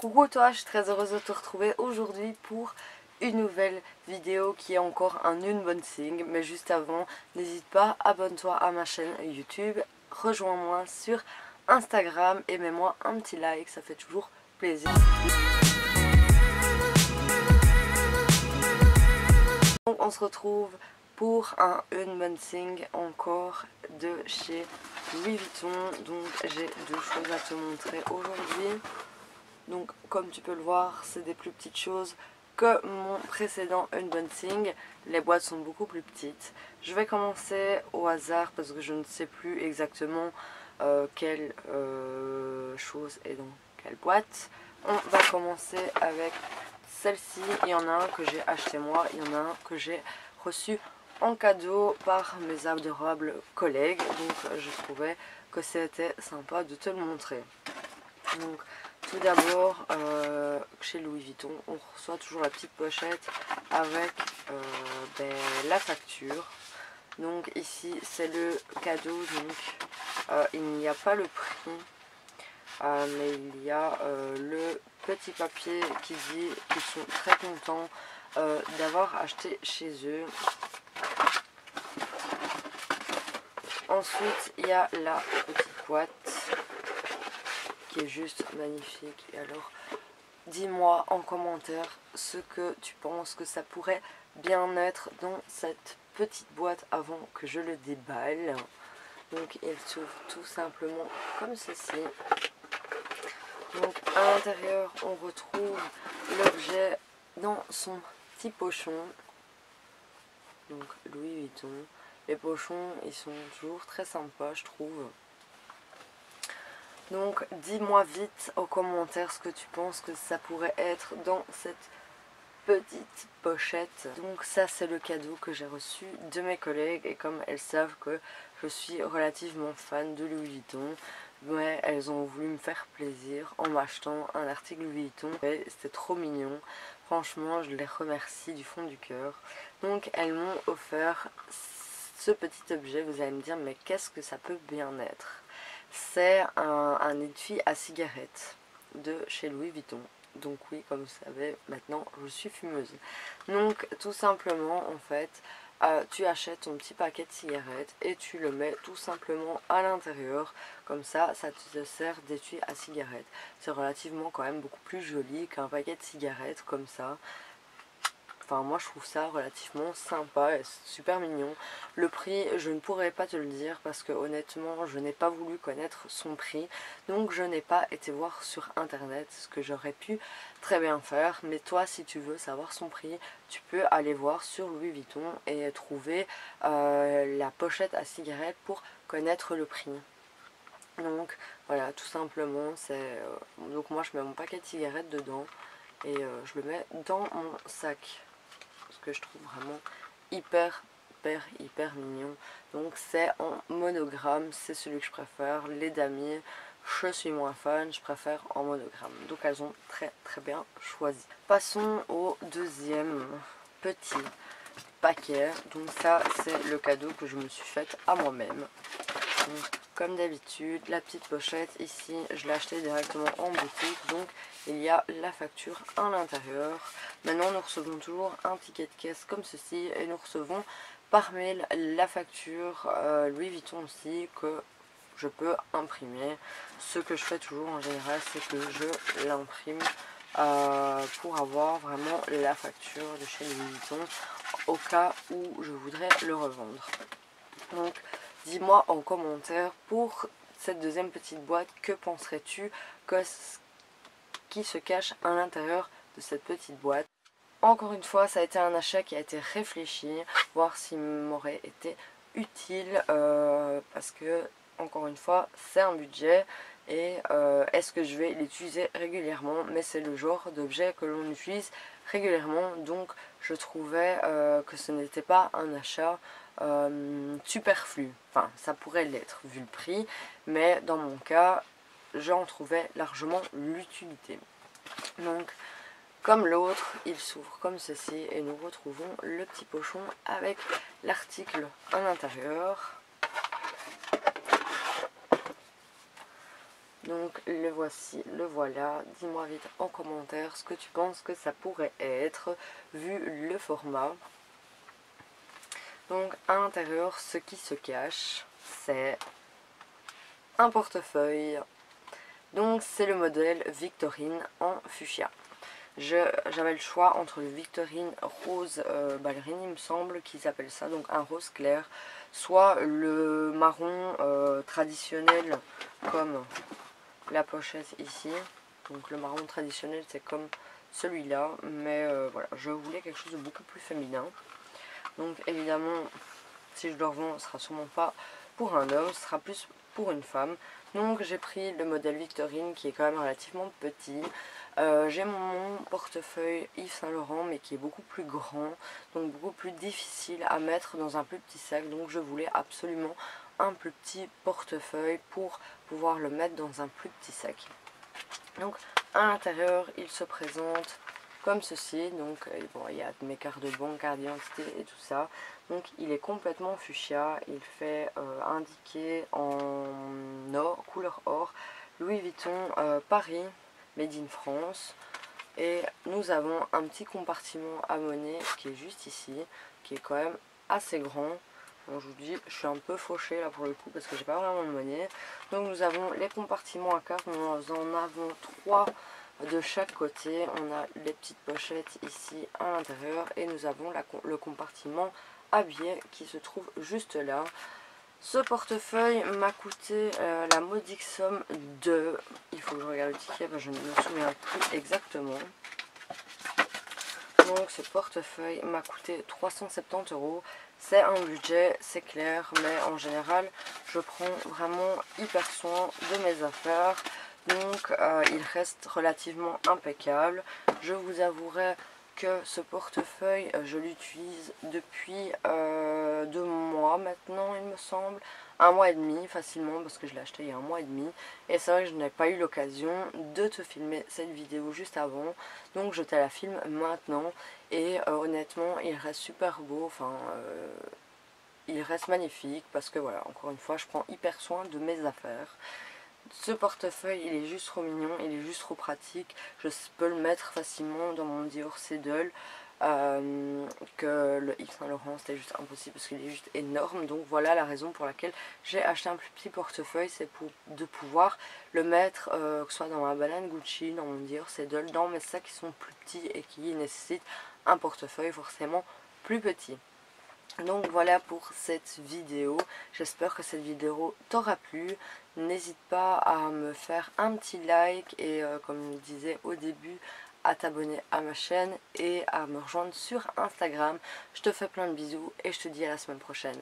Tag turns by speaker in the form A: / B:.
A: Coucou toi, je suis très heureuse de te retrouver aujourd'hui pour une nouvelle vidéo qui est encore un unboxing. Mais juste avant, n'hésite pas, abonne-toi à ma chaîne YouTube, rejoins-moi sur Instagram et mets-moi un petit like, ça fait toujours plaisir. Donc on se retrouve pour un unboxing encore de chez Louis Vuitton. Donc j'ai deux choses à te montrer aujourd'hui. Donc comme tu peux le voir, c'est des plus petites choses que mon précédent unboxing. Les boîtes sont beaucoup plus petites. Je vais commencer au hasard parce que je ne sais plus exactement quelle chose est dans quelle boîte. On va commencer avec celle-ci. Il y en a un que j'ai acheté moi, il y en a un que j'ai reçu en cadeau par mes adorables collègues. Donc je trouvais que c'était sympa de te le montrer. Donc tout d'abord, chez Louis Vuitton, on reçoit toujours la petite pochette avec la facture. Donc ici, c'est le cadeau. Donc il n'y a pas le prix, mais il y a le petit papier qui dit qu'ils sont très contents d'avoir acheté chez eux. Ensuite, il y a la petite boîte qui est juste magnifique. Et alors, dis-moi en commentaire ce que tu penses que ça pourrait bien être dans cette petite boîte avant que je le déballe. Donc il s'ouvre tout simplement comme ceci. Donc à l'intérieur on retrouve l'objet dans son petit pochon. Donc Louis Vuitton. Les pochons ils sont toujours très sympas je trouve. Donc dis-moi vite en commentaire ce que tu penses que ça pourrait être dans cette petite pochette. Donc ça c'est le cadeau que j'ai reçu de mes collègues et comme elles savent que je suis relativement fan de Louis Vuitton, mais elles ont voulu me faire plaisir en m'achetant un article Louis Vuitton et c'était trop mignon. Franchement je les remercie du fond du cœur. Donc elles m'ont offert ce petit objet. Vous allez me dire mais qu'est-ce que ça peut bien être? C'est un étui à cigarette de chez Louis Vuitton. Donc oui, comme vous savez, maintenant je suis fumeuse. Donc tout simplement en fait, tu achètes ton petit paquet de cigarettes et tu le mets tout simplement à l'intérieur. Comme ça te sert d'étui à cigarette. C'est relativement quand même beaucoup plus joli qu'un paquet de cigarettes comme ça. Enfin moi je trouve ça relativement sympa et super mignon. Le prix je ne pourrais pas te le dire parce que honnêtement je n'ai pas voulu connaître son prix. Donc je n'ai pas été voir sur internet ce que j'aurais pu très bien faire. Mais toi si tu veux savoir son prix tu peux aller voir sur Louis Vuitton et trouver la pochette à cigarette pour connaître le prix. Donc voilà tout simplement c'est donc moi je mets mon paquet de cigarettes dedans et je le mets dans mon sac. Que je trouve vraiment hyper mignon. Donc c'est en monogramme, c'est celui que je préfère. Les damiers je suis moins fan, je préfère en monogramme. Donc elles ont très bien choisi. Passons au deuxième petit paquet. Donc ça c'est le cadeau que je me suis fait à moi-même. Comme d'habitude, la petite pochette ici, je l'ai acheté directement en boutique. Donc il y a la facture à l'intérieur. Maintenant nous recevons toujours un ticket de caisse comme ceci. Et nous recevons par mail la facture Louis Vuitton aussi que je peux imprimer. Ce que je fais toujours en général c'est que je l'imprime pour avoir vraiment la facture de chez Louis Vuitton au cas où je voudrais le revendre. Donc dis-moi en commentaire pour cette deuxième petite boîte, que penserais-tu qui se cache à l'intérieur de cette petite boîte. Encore une fois, ça a été un achat qui a été réfléchi, voir s'il m'aurait été utile parce que, encore une fois, c'est un budget et est-ce que je vais l'utiliser régulièrement, mais c'est le genre d'objet que l'on utilise régulièrement, donc je trouvais que ce n'était pas un achat superflu. Enfin ça pourrait l'être vu le prix, mais dans mon cas j'en trouvais largement l'utilité. Donc comme l'autre il s'ouvre comme ceci et nous retrouvons le petit pochon avec l'article à l'intérieur. Donc le voici, le voilà. Dis-moi vite en commentaire ce que tu penses que ça pourrait être vu le format. Donc à l'intérieur, ce qui se cache, c'est un portefeuille. Donc c'est le modèle Victorine en fuchsia. J'avais le choix entre le Victorine rose ballerine, il me semble qu'ils appellent ça, donc un rose clair, soit le marron traditionnel comme la pochette ici. Donc le marron traditionnel c'est comme celui-là, mais voilà, je voulais quelque chose de beaucoup plus féminin. Donc évidemment, si je le revends, ce sera sûrement pas pour un homme, ce sera plus pour une femme. Donc j'ai pris le modèle Victorine qui est quand même relativement petit. J'ai mon portefeuille Yves Saint Laurent mais qui est beaucoup plus grand, donc beaucoup plus difficile à mettre dans un plus petit sac. Donc je voulais absolument un plus petit portefeuille pour pouvoir le mettre dans un plus petit sac. Donc à l'intérieur il se présente comme ceci. Donc bon, il y a mes cartes de banque, carte d'identité et tout ça. Donc il est complètement fuchsia, il fait indiqué en or, couleur or, Louis Vuitton Paris, Made in France. Et nous avons un petit compartiment à monnaie qui est juste ici, qui est quand même assez grand. Bon, je vous dis, je suis un peu fauchée là pour le coup parce que j'ai pas vraiment de monnaie. Donc nous avons les compartiments à cartes, nous en avons 3 de chaque côté. On a les petites pochettes ici à l'intérieur et nous avons le compartiment à billets qui se trouve juste là. Ce portefeuille m'a coûté la modique somme de... Il faut que je regarde le ticket, je ne me souviens plus exactement. Donc ce portefeuille m'a coûté 370 €. C'est un budget, c'est clair, mais en général, je prends vraiment hyper soin de mes affaires. Donc il reste relativement impeccable. Je vous avouerai que ce portefeuille, je l'utilise depuis 2 mois maintenant, il me semble. 1 mois et demi facilement parce que je l'ai acheté il y a 1 mois et demi. Et c'est vrai que je n'ai pas eu l'occasion de te filmer cette vidéo juste avant. Donc je te la filme maintenant. Et honnêtement il reste super beau. Enfin il reste magnifique parce que voilà, encore une fois je prends hyper soin de mes affaires. Ce portefeuille il est juste trop mignon, il est juste trop pratique. Je peux le mettre facilement dans mon Dior Seddle. Que le Yves Saint Laurent c'était juste impossible parce qu'il est juste énorme. Donc voilà la raison pour laquelle j'ai acheté un plus petit portefeuille, c'est de pouvoir le mettre que ce soit dans ma banane Gucci, dans mon Dior Seddle, dans mes sacs qui sont plus petits et qui nécessitent un portefeuille forcément plus petit. Donc voilà pour cette vidéo, j'espère que cette vidéo t'aura plu. N'hésite pas à me faire un petit like et comme je disais au début, à t'abonner à ma chaîne et à me rejoindre sur Instagram. Je te fais plein de bisous et je te dis à la semaine prochaine.